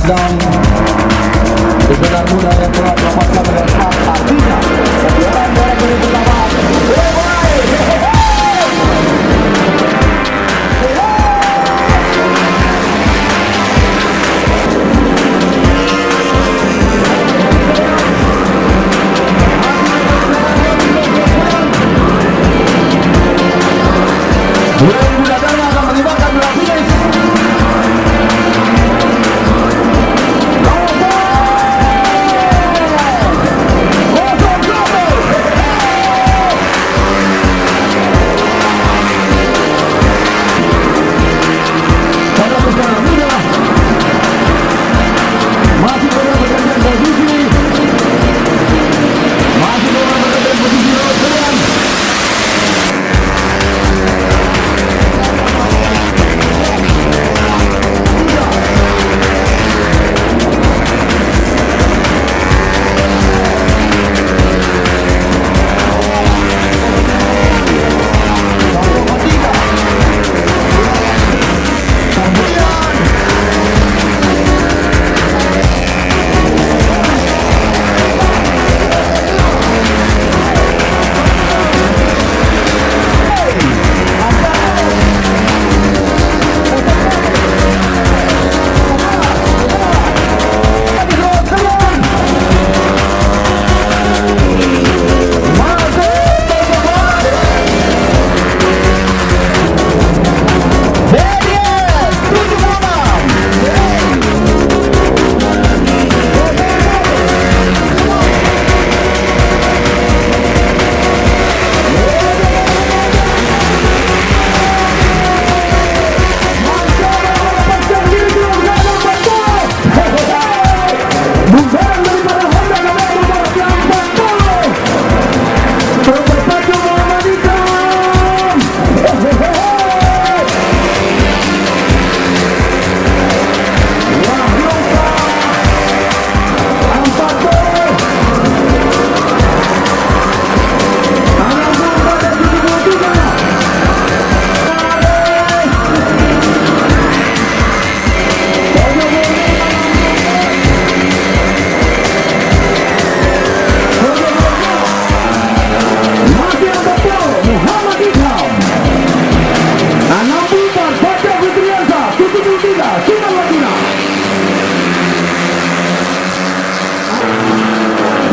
dan peserta muda yang telah mendapatkan medali emas artinya kejuaraan bola voli pertama.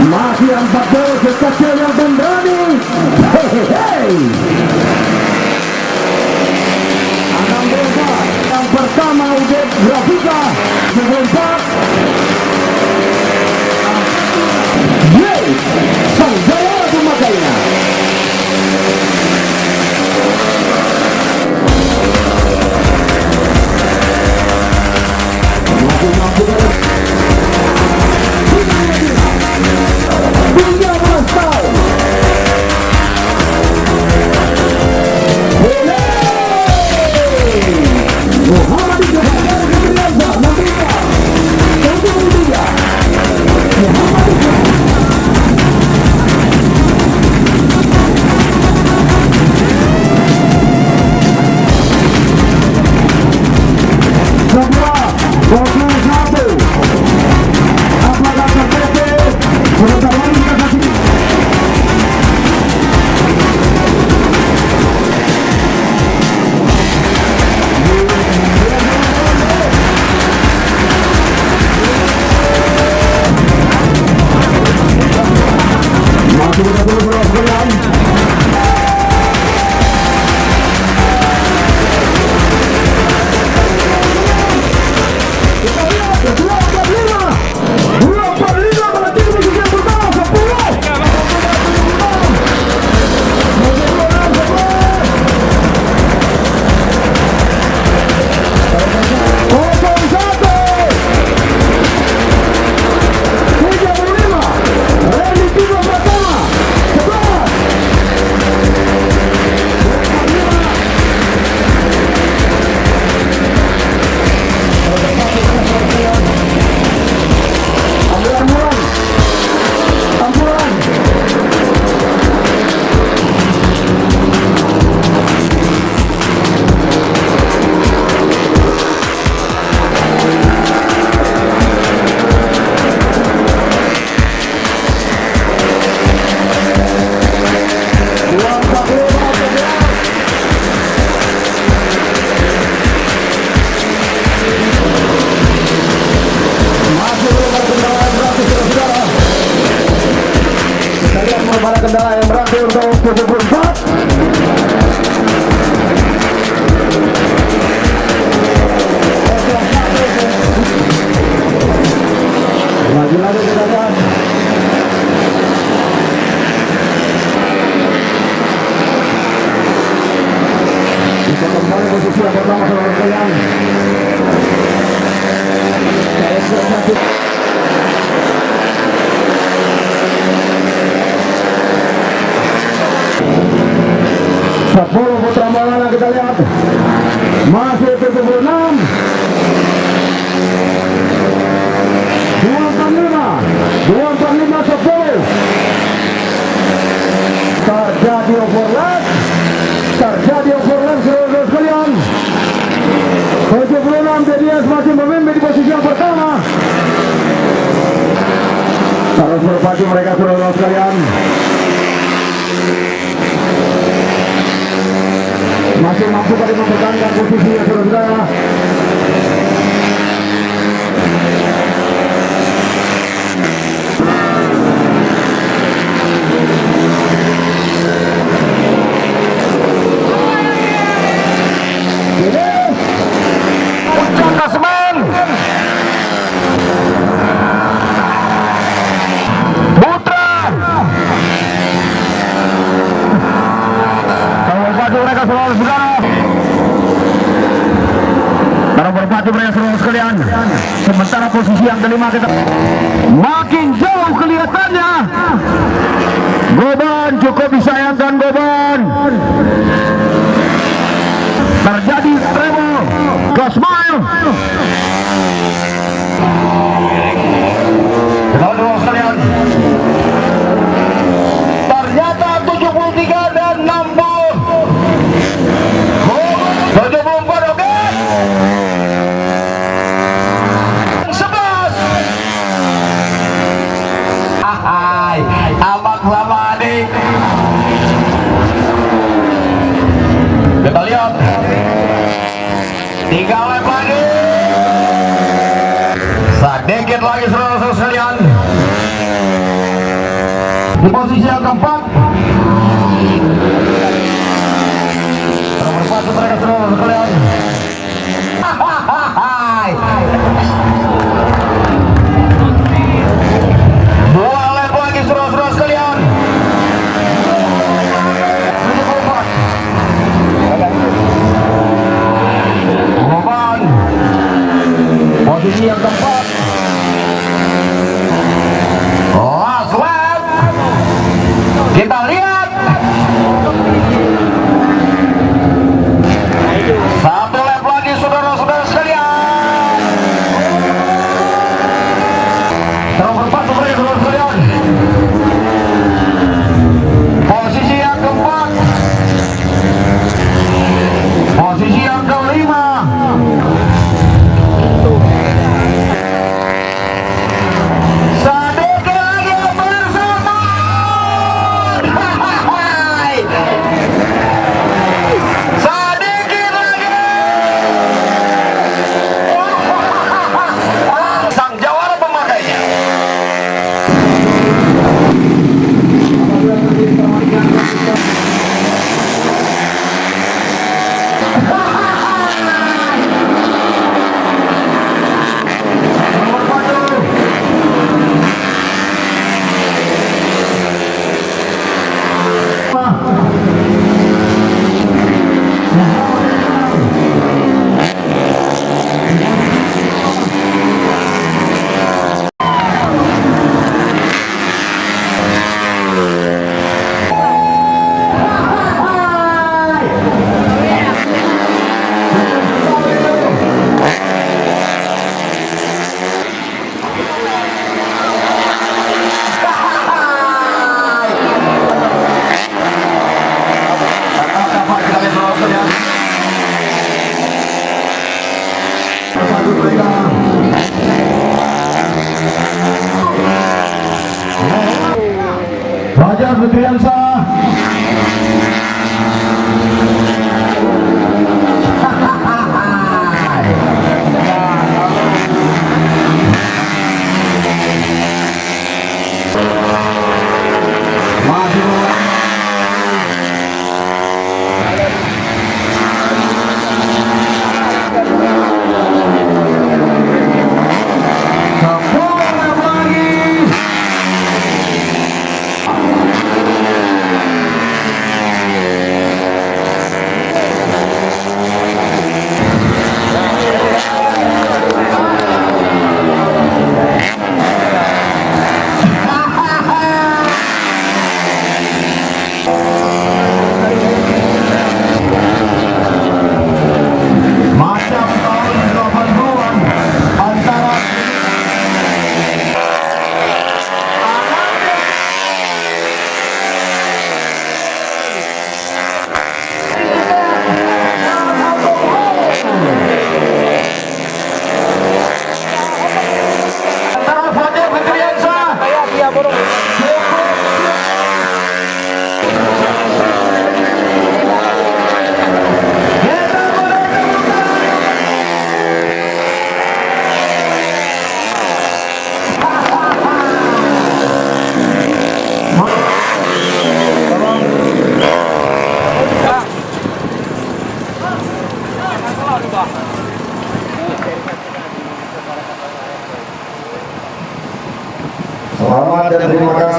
Masih 40 kecil yang berani. Yang pertama Udet Grafika 94. Sang Jawa pemakainya. Muhammad Para kendala yang berarti untuk 74. Lagi-lagi kita kan. Bisa kembali posisi yang pertama saudara sekalian. Sepuluh putra Maulana kita lihat masih 76 245 10 terjadi overlap saudara sekalian. 76 Dedias masih memimpin di posisi yang pertama, harus berpacu mereka saudara sekalian. Masih mampu kali mempertahankan posisi ya saudara. Puncak klasemen Putra. Kalau berpacu mereka saudara. Para berpacu mereka saudara sekalian. Sementara posisi yang kelima kita makin jauh kelihatannya. Goban cukup disayangkan Goban. Terjadi treble Gasmail. Saudara sekalian, ternyata 73 dan 60 74 oke. 11 amak lama adik. Kita lihat 3 lap lagi, sedikit lagi saudara sekalian. Di posisi yang keempat berpacu mereka saudara sekalian. Dua lap lagi saudara sekalian. Goban posisi yang keempat. Last lap kita lihat. Satu lap lagi saudara-saudara sekalian. Terus berpacu mereka saudara sekalian. Posisi yang keempat. Posisi yang kelima. Sedikit lagi bersama. Sedikit lagi. Sang jawara pemakainya. Raja Fitriansah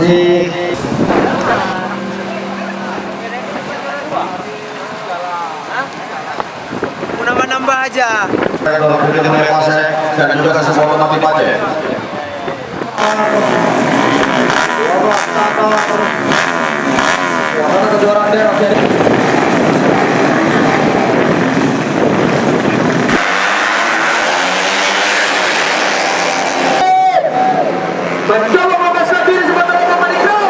kasih. Mau nambah-nambah aja. Dan juga semua penampil Pace. Kejuaraan daerah jadi mencoba membebaskan diri sebentar Muhammad Ikram.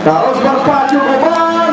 Terus berpacu Koban.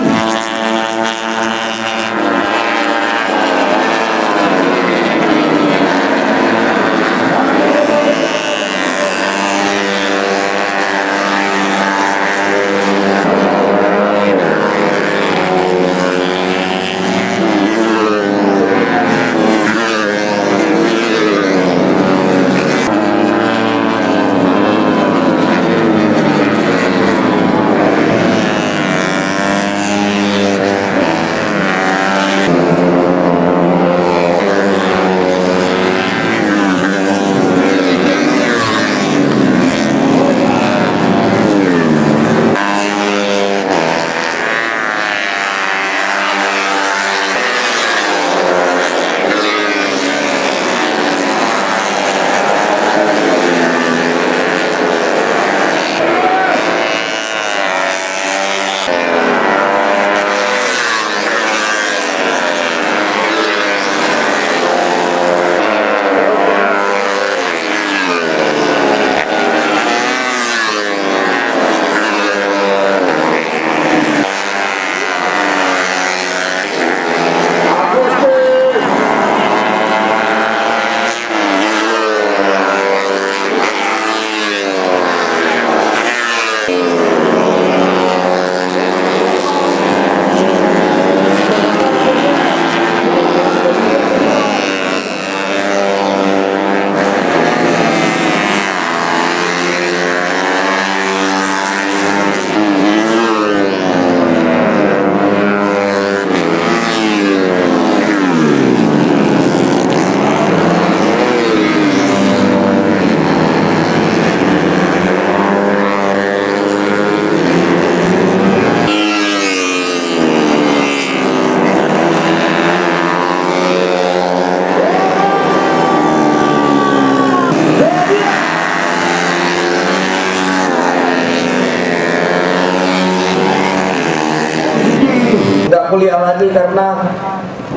tidak kuliah lagi karena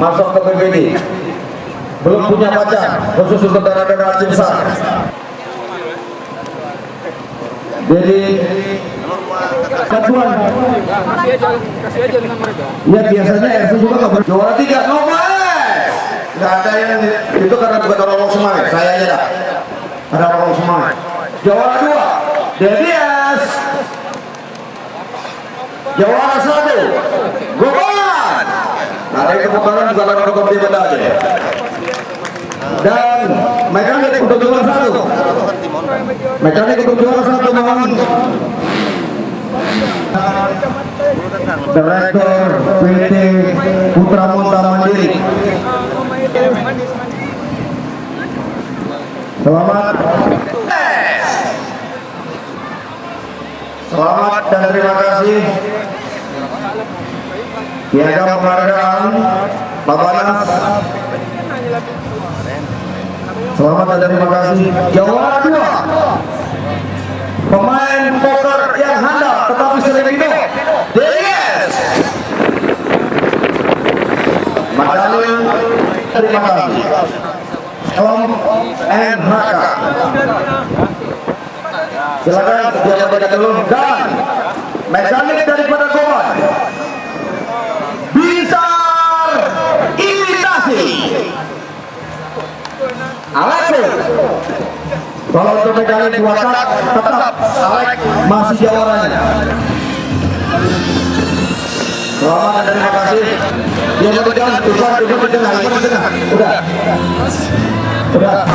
masuk ke PPD, belum punya pacar khusus untuk daerah-daerah besar. Jadi satuan ya biasanya RC juga nggak juara 3 Novaes, nggak ada yang itu karena bukan orang Semarang, saya aja dah ada orang Semarang. Juara 2 Dedias, juara 1 Goban. Nah dari kebakaran juga ada orang di benda aja. Dan mekanik untuk juara 1. Mekanik untuk juara 1 mohon. Direktur PT Putra Monta Mandiri. Selamat. Selamat dan terima kasih. Piagam penghargaan Bapanas. Selamat dan terima kasih. Juara 2 pemain poker yang handal tetapi sering itu Delies. Medali terima kasih Om NHK. Silakan dia memberikan dulu dan mekanik daripada Goman bisa imitasi Alek. Kalau untuk mekanik watak tetap Alek masih jawarannya. Selamat dan terima kasih. Dia memberikan duduk di tengah. Udah.